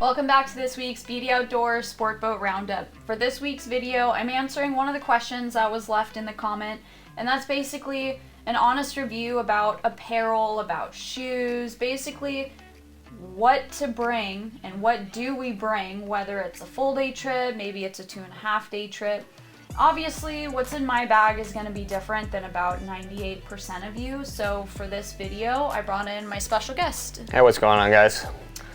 Welcome back to this week's BD Outdoors Sportboat Roundup. For this week's video, I'm answering one of the questions that was left in the comment, and that's basically an honest review about apparel, about shoes, basically what to bring and what do we bring, whether it's a full day trip, maybe it's a 2.5 day trip. Obviously, what's in my bag is going to be different than about 98% of you, so for this video, I brought in my special guest. Hey, what's going on, guys?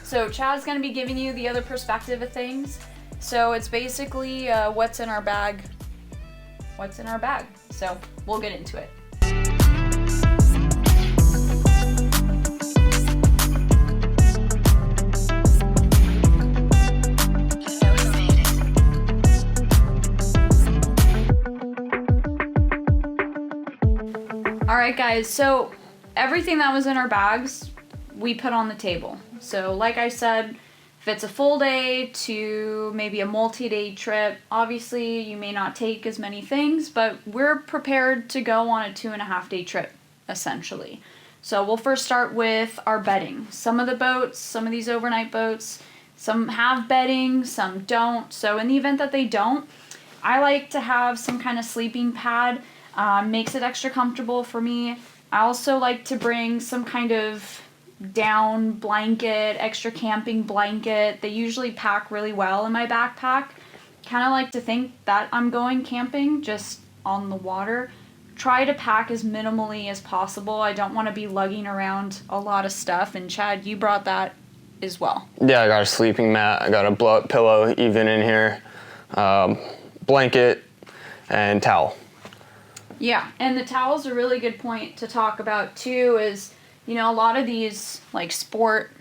So Chad's going to be giving you the other perspective of things. So it's basically what's in our bag. So we'll get into it. Alright guys, so everything that was in our bags, we put on the table. So like I said, if it's a full day to maybe a multi-day trip, obviously you may not take as many things, but we're prepared to go on a 2.5 day trip, essentially. So we'll first start with our bedding. Some of the boats, some of these overnight boats, some have bedding, some don't. So in the event that they don't, I like to have some kind of sleeping pad. Makes it extra comfortable for me. I also like to bring some kind of down blanket, extra camping blanket. They usually pack really well in my backpack. Kind of like to think that I'm going camping just on the water. Try to pack as minimally as possible. I don't want to be lugging around a lot of stuff, and Chad, you brought that as well. Yeah, I got a sleeping mat, I got a blow-up pillow even in here, blanket, and towel. Yeah, and the towel's a really good point to talk about too, is you know, a lot of these, like, sport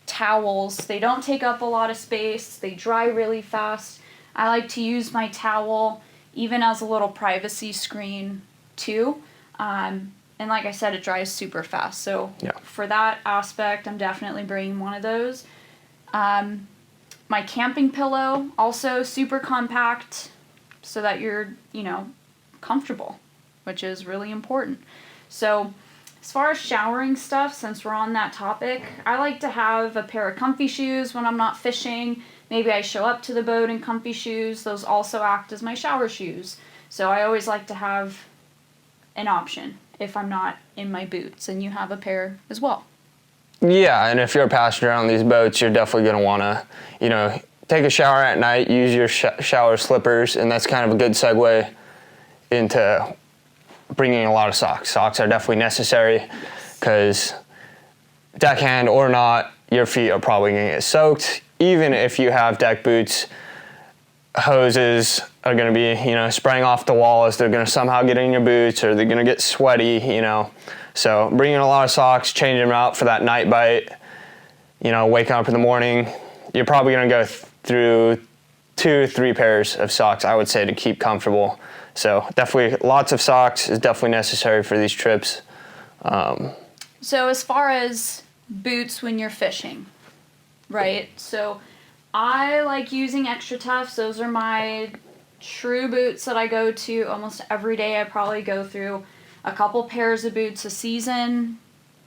towels, they don't take up a lot of space. They dry really fast. I like to use my towel even as a little privacy screen, too. And like I said, it dries super fast. So yeah, for that aspect, I'm definitely bringing one of those. My camping pillow, also super compact so that you're, you know, comfortable, which is really important. So as far as showering stuff, since we're on that topic, I like to have a pair of comfy shoes when I'm not fishing. Maybe I show up to the boat in comfy shoes. Those also act as my shower shoes. So I always like to have an option if I'm not in my boots, and you have a pair as well. Yeah, and if you're a passenger on these boats, you're definitely going to want to, you know, take a shower at night, use your shower slippers, and that's kind of a good segue into bringing a lot of socks. Socks are definitely necessary because deckhand or not, your feet are probably going to get soaked. Even if you have deck boots, hoses are going to be, you know, spraying off the walls. They're going to somehow get in your boots, or they're going to get sweaty, you know. So bringing a lot of socks, changing them out for that night bite, you know, waking up in the morning, you're probably going to go through 2-3 pairs of socks, I would say, to keep comfortable. So definitely lots of socks is definitely necessary for these trips. So as far as boots when you're fishing, right? So I like using Extra Toughs. Those are my true boots that I go to almost every day. I probably go through a couple pairs of boots a season.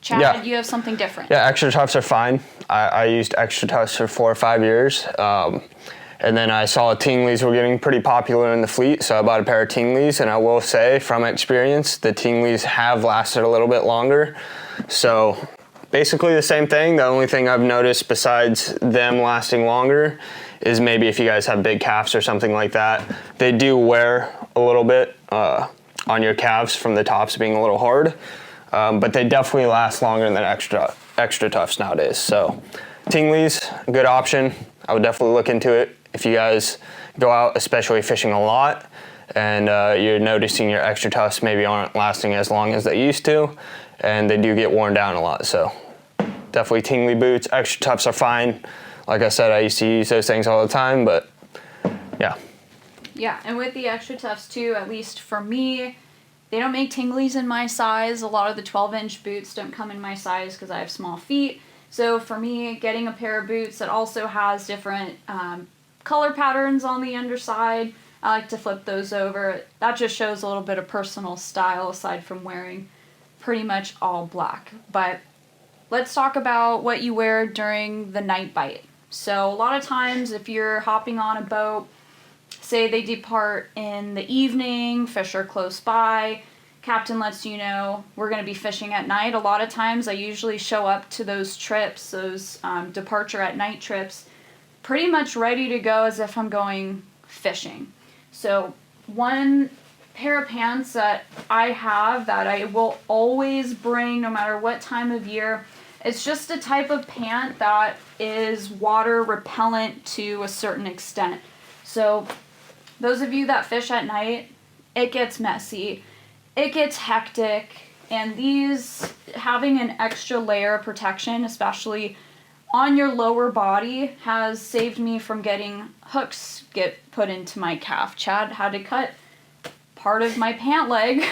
Chad, yeah. You have something different. Yeah, Extra Toughs are fine. I used Extra Toughs for 4 or 5 years. And then I saw Tingley's were getting pretty popular in the fleet, so I bought a pair of Tingley's, and I will say, from experience, the Tingley's have lasted a little bit longer. So basically the same thing. The only thing I've noticed besides them lasting longer is maybe if you guys have big calves or something like that, they do wear a little bit on your calves from the tops being a little hard, but they definitely last longer than Extra Toughs nowadays. So Tingley's, a good option. I would definitely look into it. If you guys go out, especially fishing a lot, and you're noticing your Extra Toughs maybe aren't lasting as long as they used to, and they do get worn down a lot. So definitely Tingley boots. Extra Toughs are fine. Like I said, I used to use those things all the time, but yeah. Yeah, and with the Extra Toughs too, at least for me, they don't make Tingley's in my size. A lot of the 12-inch boots don't come in my size because I have small feet. So for me, getting a pair of boots that also has different color patterns on the underside, I like to flip those over. That just shows a little bit of personal style aside from wearing pretty much all black. But let's talk about what you wear during the night bite. So a lot of times if you're hopping on a boat, say they depart in the evening, fish are close by, captain lets you know we're going to be fishing at night. A lot of times I usually show up to those trips, those departure at night trips, pretty much ready to go as if I'm going fishing. So one pair of pants that I have that I will always bring no matter what time of year, it's just a type of pant that is water repellent to a certain extent. So those of you that fish at night, it gets messy, it gets hectic, and these, having an extra layer of protection, especially on your lower body, has saved me from getting hooks get put into my calf. Chad had to cut part of my pant leg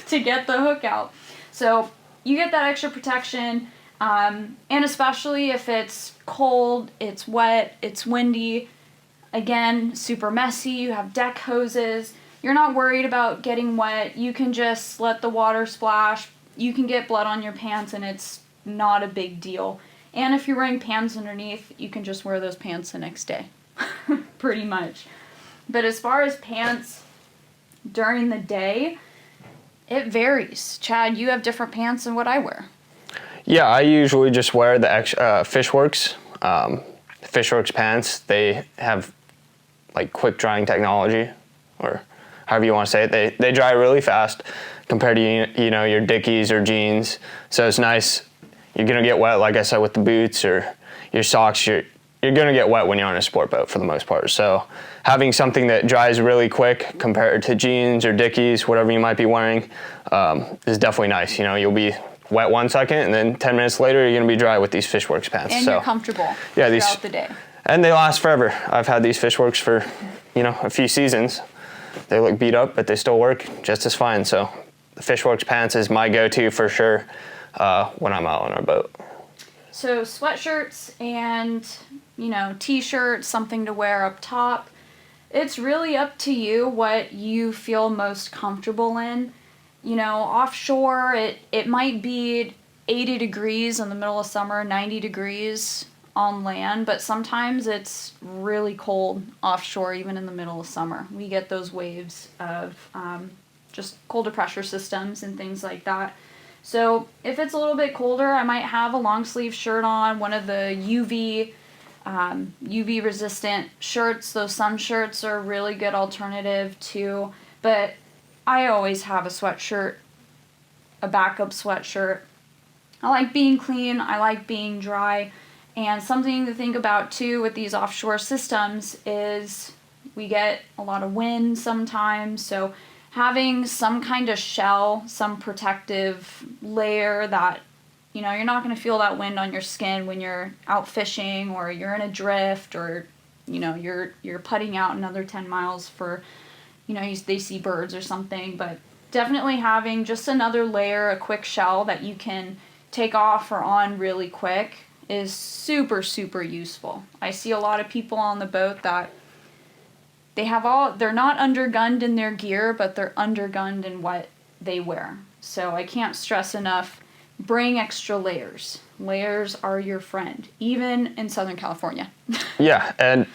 to get the hook out. So you get that extra protection, and especially if it's cold, it's wet, it's windy, again, super messy, you have deck hoses, you're not worried about getting wet, you can just let the water splash, you can get blood on your pants and it's not a big deal. And if you're wearing pants underneath, you can just wear those pants the next day, pretty much. But as far as pants during the day, it varies. Chad, you have different pants than what I wear. Yeah, I usually just wear the Fishworks. Fishworks pants. They have like quick drying technology, or however you want to say it. They dry really fast compared to your Dickies or jeans. So it's nice. You're gonna get wet, like I said, with the boots or your socks. You're gonna get wet when you're on a sport boat for the most part. So having something that dries really quick compared to jeans or Dickies, whatever you might be wearing, is definitely nice. You'll be wet 1 second, and then 10 minutes later, you're gonna be dry with these Fishworks pants. And you're comfortable throughout the day. And they last forever. I've had these Fishworks for, a few seasons. They look beat up, but they still work just as fine. So the Fishworks pants is my go-to for sure when I'm out on our boat. So sweatshirts and, t-shirts, something to wear up top. It's really up to you what you feel most comfortable in. Offshore, it might be 80 degrees in the middle of summer, 90 degrees on land, but sometimes it's really cold offshore, even in the middle of summer. We get those waves of just colder pressure systems and things like that. So if it's a little bit colder, I might have a long sleeve shirt on, one of the UV resistant shirts. Those sun shirts are a really good alternative too, but I always have a sweatshirt, a backup sweatshirt. I like being clean, I like being dry, and something to think about too with these offshore systems is we get a lot of wind sometimes, so having some kind of shell, some protective layer that, you're not going to feel that wind on your skin when you're out fishing or you're in a drift or, you're putting out another 10 miles for, they see birds or something, but definitely having just another layer, a quick shell that you can take off or on really quick is super, super useful. I see a lot of people on the boat that they're not undergunned in their gear, but they're undergunned in what they wear. So I can't stress enough, bring extra layers. Layers are your friend, even in Southern California. Yeah, and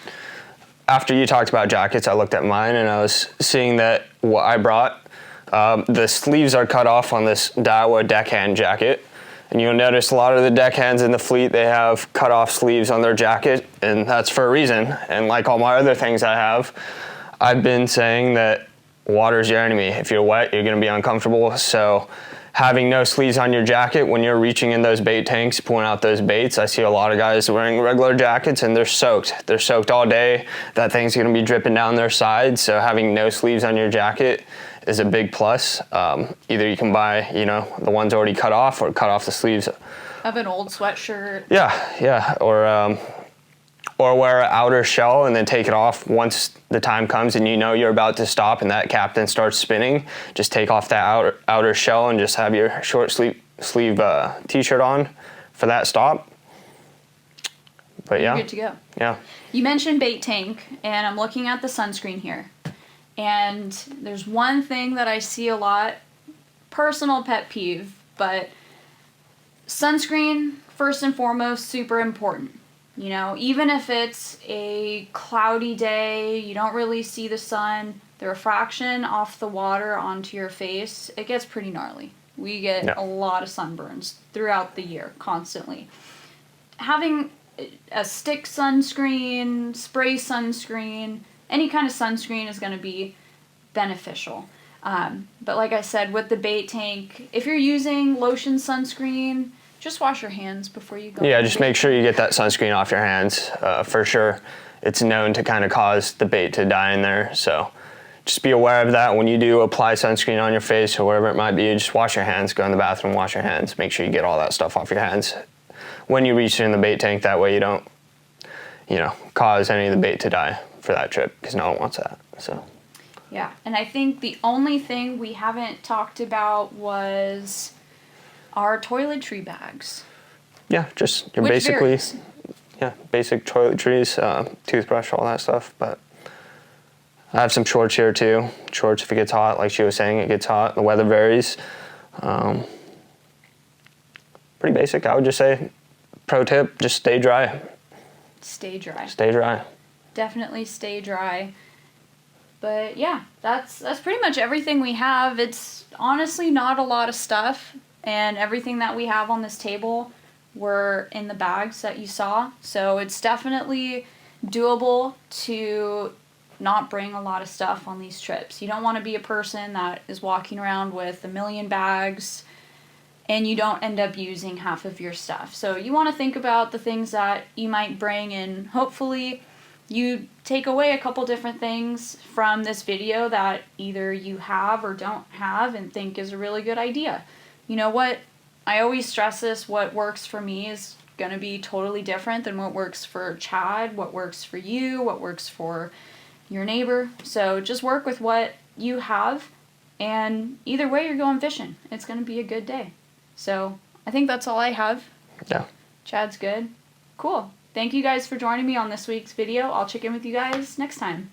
after you talked about jackets, I looked at mine and I was seeing that what I brought, the sleeves are cut off on this Daiwa deckhand jacket. And you'll notice a lot of the deckhands in the fleet, they have cut off sleeves on their jacket, and that's for a reason. And like all my other things I have, I've been saying that water's your enemy. If you're wet, you're gonna be uncomfortable. So having no sleeves on your jacket when you're reaching in those bait tanks, pulling out those baits, I see a lot of guys wearing regular jackets and they're soaked. They're soaked all day. That thing's gonna be dripping down their side. So having no sleeves on your jacket is a big plus. Either you can buy, the ones already cut off or cut off the sleeves of an old sweatshirt. Yeah, or wear an outer shell and then take it off once the time comes and you're about to stop and that captain starts spinning. Just take off that outer shell and just have your short sleeve t-shirt on for that stop. But yeah, you're good to go. Yeah. You mentioned bait tank, and I'm looking at the sunscreen here. And there's one thing that I see a lot, personal pet peeve, but sunscreen, first and foremost, super important. You know, even if it's a cloudy day, you don't really see the sun, the refraction off the water onto your face, it gets pretty gnarly. We get a lot of sunburns throughout the year, constantly. Having a stick sunscreen, spray sunscreen, any kind of sunscreen is going to be beneficial. But like I said, with the bait tank, if you're using lotion sunscreen, just wash your hands before you go. Yeah, just make sure you get that sunscreen off your hands. For sure, it's known to kind of cause the bait to die in there. So just be aware of that. When you do apply sunscreen on your face or whatever it might be, just wash your hands, go in the bathroom, wash your hands. Make sure you get all that stuff off your hands when you reach in the bait tank. That way you don't, cause any of the bait to die for that trip, because no one wants that. So. Yeah, and I think the only thing we haven't talked about was our toiletry bags. Yeah, just your Which basically, varies. basic toiletries, toothbrush, all that stuff. But I have some shorts here too. Shorts if it gets hot, like she was saying, it gets hot. The weather varies. Pretty basic, I would just say. Pro tip: just stay dry. Stay dry. Stay dry. Definitely stay dry. But yeah, that's pretty much everything we have. It's honestly not a lot of stuff, and everything that we have on this table were in the bags that you saw. So it's definitely doable to not bring a lot of stuff on these trips. You don't want to be a person that is walking around with a million bags and you don't end up using half of your stuff. So you want to think about the things that you might bring, and hopefully you take away a couple different things from this video that either you have or don't have and think is a really good idea. You know what? I always stress this, what works for me is going to be totally different than what works for Chad, what works for you, what works for your neighbor. So just work with what you have, and either way you're going fishing. It's going to be a good day. So I think that's all I have. Yeah. Chad's good. Cool. Thank you guys for joining me on this week's video. I'll check in with you guys next time.